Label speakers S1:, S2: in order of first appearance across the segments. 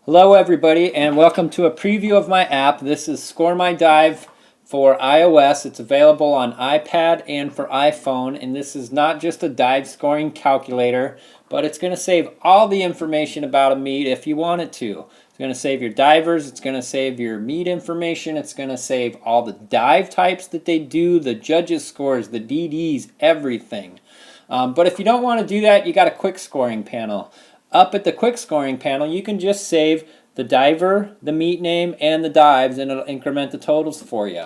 S1: Hello everybody and welcome to a preview of my app. This is Score My Dive for iOS. It's available on iPad and for iPhone, and this is not just a dive scoring calculator, but it's going to save all the information about a meet if you want it to. It's going to save your divers, it's going to save your meet information, it's going to save all the dive types that they do, the judges scores, the DDs, everything. But if you don't want to do that, you got a quick scoring panel. Up at the quick scoring panel, you can just save the diver, the meet name, and the dives, and it'll increment the totals for you.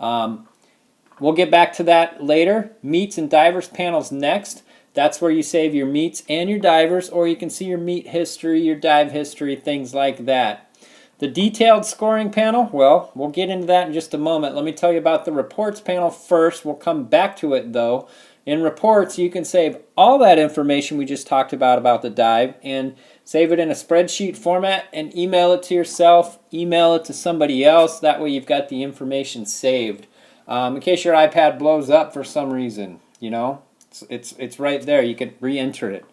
S1: We'll get back to that later. Meets and divers panels next. That's where you save your meets and your divers, or you can see your meet history, your dive history, things like that. The detailed scoring panel, well, we'll get into that in just a moment. Let me tell you about the reports panel first. We'll come back to it though. In reports, you can save all that information we just talked about the dive, and save it in a spreadsheet format and email it to yourself, email it to somebody else. That way you've got the information saved. In case your iPad blows up for some reason, you know, it's right there. You can re-enter it.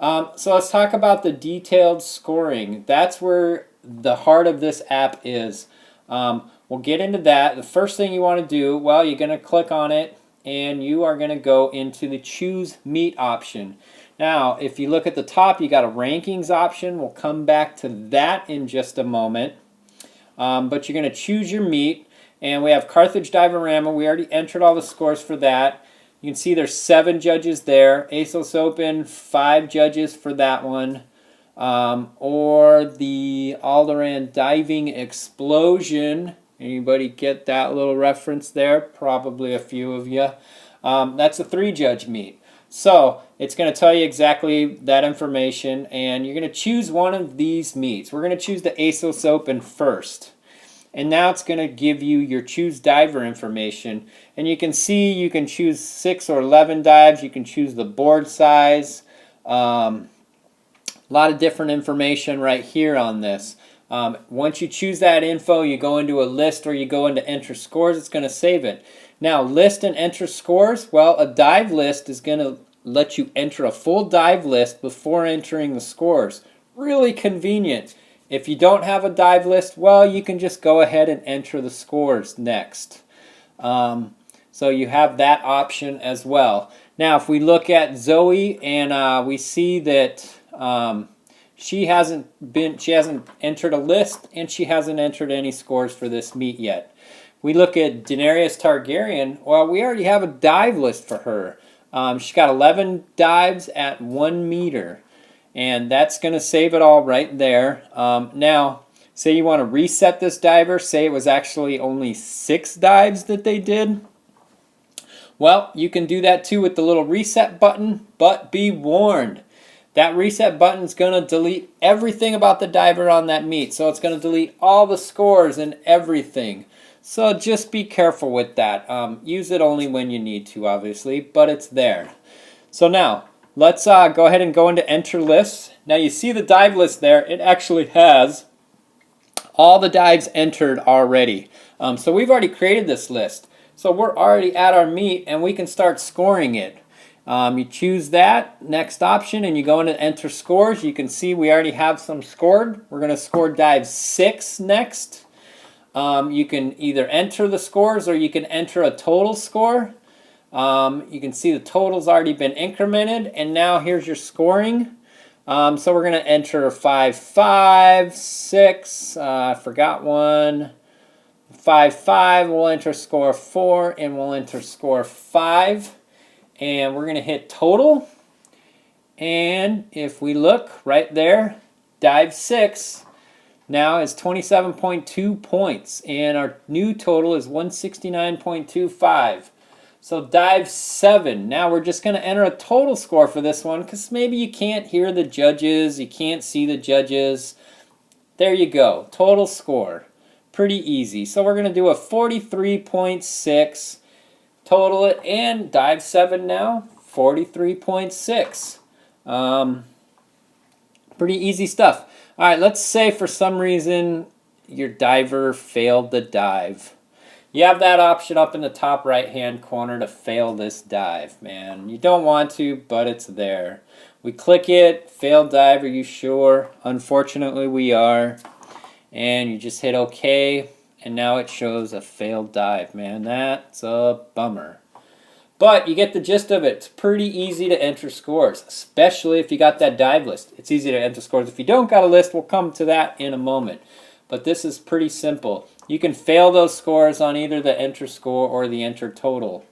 S1: So let's talk about the detailed scoring. That's where the heart of this app is. We'll get into that. The first thing you want to do, well, you're going to click on it, and you are going to go into the choose meet option. Now, if you look at the top, you got a rankings option. We'll come back to that in just a moment. But you're going to choose your meet, and we have Carthage Divorama. We already entered all the scores for that. You can see there's 7 judges there. ASOS Open, 5 judges for that one. Or the Alderan Diving Explosion. Anybody get that little reference there? Probably a few of you. That's a 3-judge meet. So it's going to tell you exactly that information, and you're going to choose one of these meets. We're going to choose the ASOS Open first. And now it's going to give you your choose diver information. And you can see you can choose 6 or 11 dives. You can choose the board size. A lot of different information right here on this. Once you choose that info, you go into a list or you go into enter scores, it's going to save it. Now, list and enter scores, well, a dive list is going to let you enter a full dive list before entering the scores. Really convenient. If you don't have a dive list, well, you can just go ahead and enter the scores next. So you have that option as well. Now, if we look at Zoe and we see that she hasn't entered a list, and she hasn't entered any scores for this meet yet. We look at Daenerys Targaryen. Well, we already have a dive list for her. She's got 11 dives at 1 meter, and that's going to save it all right there. Now, say you want to reset this diver. Say it was actually only 6 dives that they did. Well, you can do that too with the little reset button, but be warned. That reset button is going to delete everything about the diver on that meet. So it's going to delete all the scores and everything. So just be careful with that. Use it only when you need to, obviously, but it's there. So now, let's go ahead and go into enter lists. Now you see the dive list there. It actually has all the dives entered already. So we've already created this list. So we're already at our meet, and we can start scoring it. You choose that next option and you go into enter scores. You can see we already have some scored. We're going to score dive 6 next. You can either enter the scores or you can enter a total score. You can see the total's already been incremented, and now here's your scoring. So we're going to enter 5, 5, 6. I forgot one. 5, 5. We'll enter score 4 and we'll enter score 5. And we're going to hit total, and if we look right there, dive 6 now is 27.2 points, and our new total is 169.25. So dive 7, now we're just going to enter a total score for this one, because maybe you can't hear the judges, you can't see the judges. There you go, total score. Pretty easy. So we're going to do a 43.6. Total it, and dive 7 now, 43.6. Pretty easy stuff. All right, let's say for some reason your diver failed the dive. You have that option up in the top right hand corner to fail this dive, man. You don't want to, but it's there. We click it, failed dive, are you sure? Unfortunately we are. And you just hit OK, and now it shows a failed dive. Man, that's a bummer. But you get the gist of it. It's pretty easy to enter scores, especially if you got that dive list. It's easy to enter scores. If you don't got a list, we'll come to that in a moment. But this is pretty simple. You can fail those scores on either the enter score or the enter total.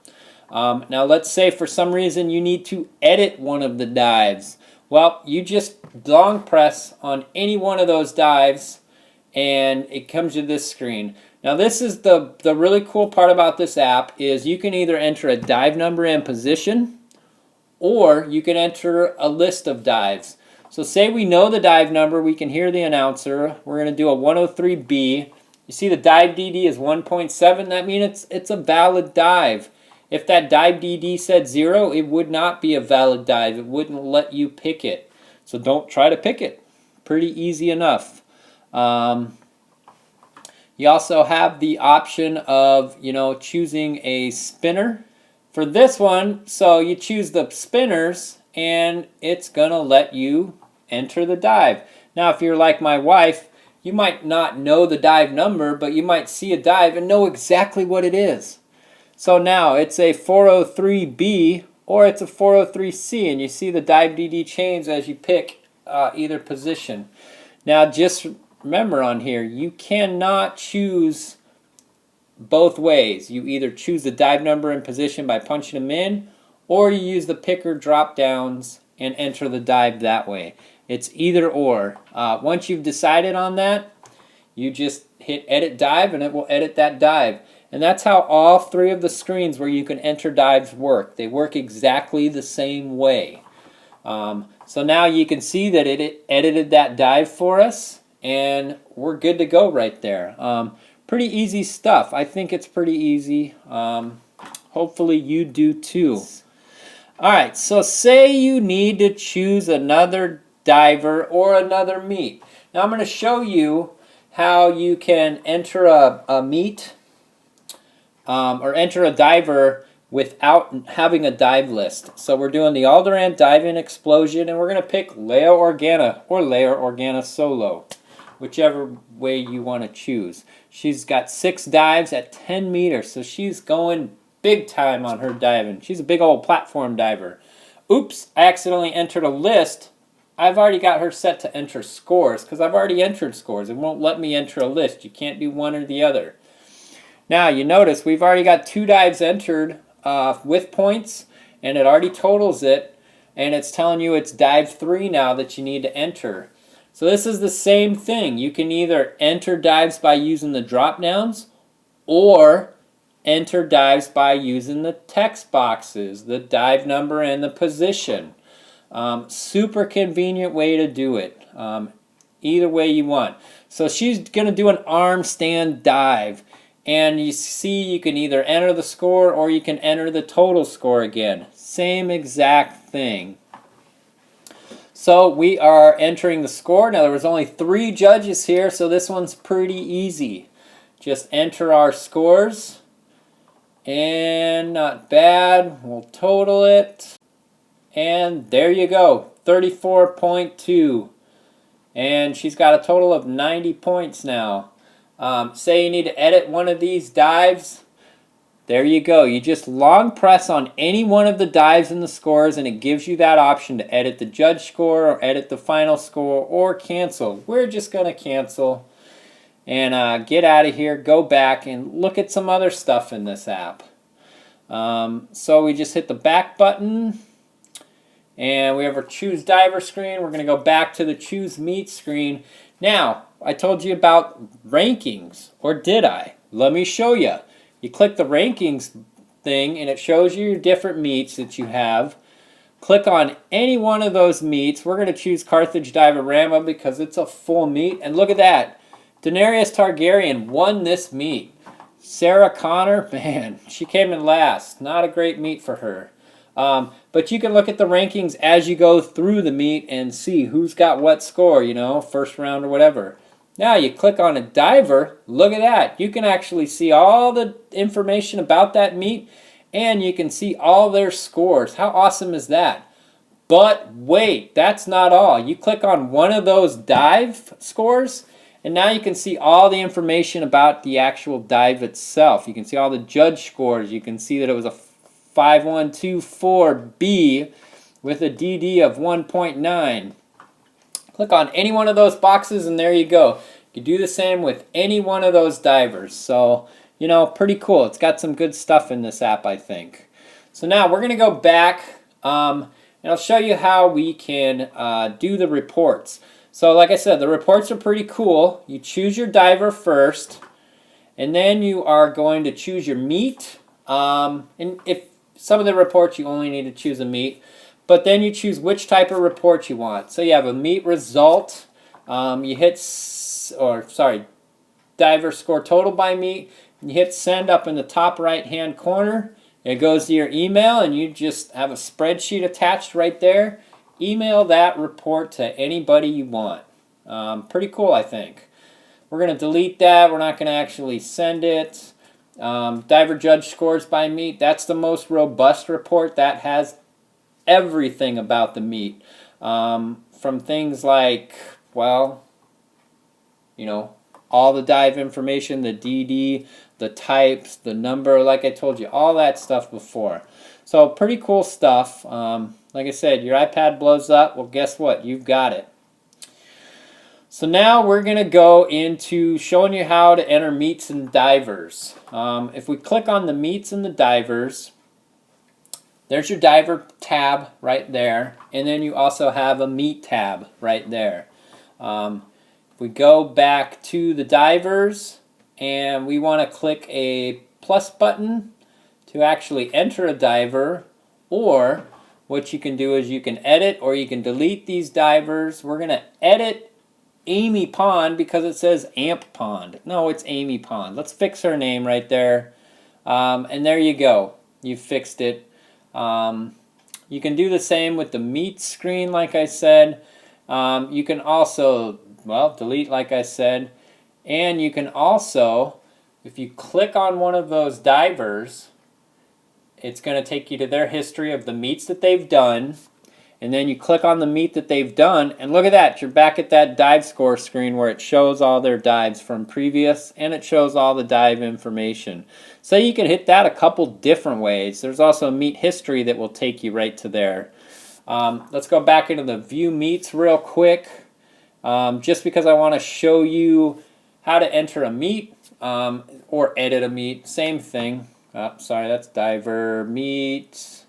S1: Now let's say for some reason you need to edit one of the dives. Well, you just long press on any one of those dives and it comes to this screen. Now this is the really cool part about this app is you can either enter a dive number and position, or you can enter a list of dives. So say we know the dive number, we can hear the announcer. We're going to do a 103B. You see the dive DD is 1.7. That means it's a valid dive. If that dive DD said 0, it would not be a valid dive. It wouldn't let you pick it. So don't try to pick it. Pretty easy enough. You also have the option of, choosing a spinner. For this one, so you choose the spinners and it's going to let you enter the dive. Now, if you're like my wife, you might not know the dive number, but you might see a dive and know exactly what it is. So now it's a 403B or it's a 403C, and you see the dive DD change as you pick either position. Now just remember on here, you cannot choose both ways. You either choose the dive number and position by punching them in, or you use the picker drop downs and enter the dive that way. It's either or. Once you've decided on that, you just hit edit dive and it will edit that dive. And that's how all three of the screens where you can enter dives work. They work exactly the same way. So now you can see that it edited that dive for us, and we're good to go right there. Pretty easy stuff. I think it's pretty easy. Hopefully you do too. Alright, so say you need to choose another diver or another meet. Now I'm going to show you how you can enter a meet or enter a diver without having a dive list. So we're doing the Alderaan Dive-In Explosion, and we're going to pick Leo Organa or Leo Organa Solo, whichever way you want to choose. She's got 6 dives at 10 meters, so she's going big time on her diving. She's a big old platform diver. Oops, I accidentally entered a list. I've already got her set to enter scores because I've already entered scores. It won't let me enter a list. You can't do one or the other. Now you notice we've already got 2 dives entered with points, and it already totals it, and it's telling you it's dive 3 now that you need to enter. So this is the same thing. You can either enter dives by using the drop downs or enter dives by using the text boxes, the dive number and the position. Super convenient way to do it. Either way you want. So she's going to do an arm stand dive. And you see you can either enter the score or you can enter the total score again. Same exact thing. So we are entering the score. Now there was only 3 judges here, so this one's pretty easy. Just enter our scores. And not bad. We'll total it. And there you go. 34.2. And she's got a total of 90 points now. Say you need to edit one of these dives. There you go. You just long press on any one of the dives in the scores, and it gives you that option to edit the judge score or edit the final score or cancel. We're just going to cancel and get out of here, go back, and look at some other stuff in this app. So we just hit the back button, and we have our choose diver screen. We're going to go back to the choose meet screen. Now, I told you about rankings, or did I? Let me show you. You click the rankings thing, and it shows you your different meets that you have. Click on any one of those meets. We're going to choose Carthage Divorama because it's a full meet. And look at that. Daenerys Targaryen won this meet. Sarah Connor, man, she came in last. Not a great meet for her. But you can look at the rankings as you go through the meet and see who's got what score, first round or whatever. Now you click on a diver, look at that. You can actually see all the information about that meet, and you can see all their scores. How awesome is that? But wait, that's not all. You click on one of those dive scores, and now you can see all the information about the actual dive itself. You can see all the judge scores. You can see that it was a 5124B with a DD of 1.9. Click on any one of those boxes, and there you go. You do the same with any one of those divers. So, you know, pretty cool. It's got some good stuff in this app, I think. So now we're going to go back, and I'll show you how we can do the reports. So like I said, the reports are pretty cool. You choose your diver first, and then you are going to choose your meet. And if some of the reports you only need to choose a meet, but then you choose which type of report you want. So you have a meet result. You hit, diver score total by meet. You hit send up in the top right hand corner. It goes to your email, and you just have a spreadsheet attached right there. Email that report to anybody you want. Pretty cool, I think. We're going to delete that. We're not going to actually send it. Diver judge scores by meet. That's the most robust report. That has everything about the meet. From things like, well, you know, all the dive information, the DD, the types, the number, like I told you, all that stuff before. So pretty cool stuff. Like I said, your iPad blows up. Well, guess what? You've got it. So now we're going to go into showing you how to enter meets and divers. If we click on the meets and the divers, there's your diver tab right there. And then you also have a meet tab right there. If we go back to the divers and we want to click a plus button to actually enter a diver, or what you can do is you can edit or you can delete these divers. We're going to edit Amy Pond because it says Amp Pond. No, it's Amy Pond. Let's fix her name right there. And there you go. You fixed it. You can do the same with the meet screen, like I said. You can also, well, delete, like I said. And you can also, if you click on one of those divers, it's going to take you to their history of the meets that they've done. And then you click on the meet that they've done, and look at that. You're back at that dive score screen where it shows all their dives from previous, and it shows all the dive information. So you can hit that a couple different ways. There's also a meet history that will take you right to there. Let's go back into the view meets real quick, just because I want to show you how to enter a meet or edit a meet. Same thing. Oh, sorry, that's diver meet.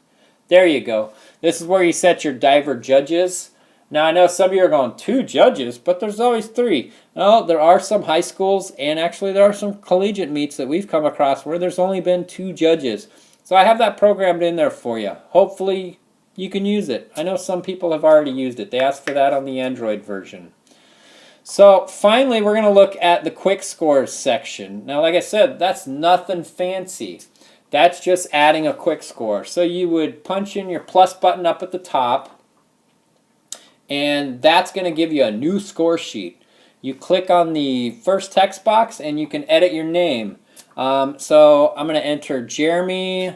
S1: There you go. This is where you set your diver judges. Now, I know some of you are going, 2 judges, but there's always 3. No, there are some high schools, and actually there are some collegiate meets that we've come across where there's only been 2 judges. So I have that programmed in there for you. Hopefully you can use it. I know some people have already used it. They asked for that on the Android version. So finally, we're going to look at the quick scores section. Now, like I said, that's nothing fancy. That's just adding a quick score. So you would punch in your plus button up at the top, and that's going to give you a new score sheet. You click on the first text box, and you can edit your name. So I'm going to enter Jeremy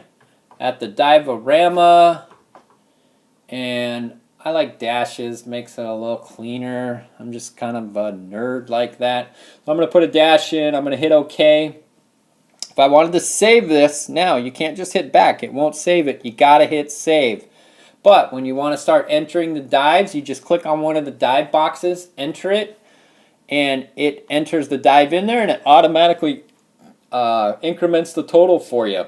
S1: at the Divorama, and I like dashes, makes it a little cleaner. I'm just kind of a nerd like that. So I'm going to put a dash in. I'm going to hit OK. If I wanted to save this, now you can't just hit back. It won't save it. You got to hit save. But when you want to start entering the dives, you just click on one of the dive boxes, enter it, and it enters the dive in there, and it automatically increments the total for you.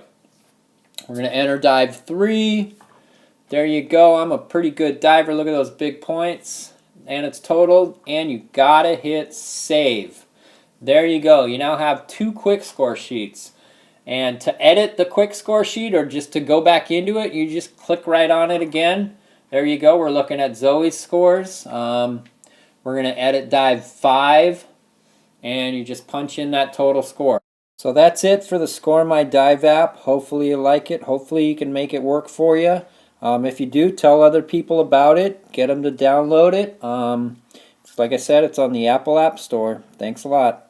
S1: We're going to enter dive 3. There you go. I'm a pretty good diver. Look at those big points. And it's totaled, and you got to hit save. There you go. You now have 2 quick score sheets. And to edit the quick score sheet or just to go back into it, you just click right on it again. There you go. We're looking at Zoe's scores. We're going to edit dive 5, and you just punch in that total score. So that's it for the Score My Dive app. Hopefully you like it. Hopefully you can make it work for you. If you do, tell other people about it. Get them to download it. Like I said, it's on the Apple App Store. Thanks a lot.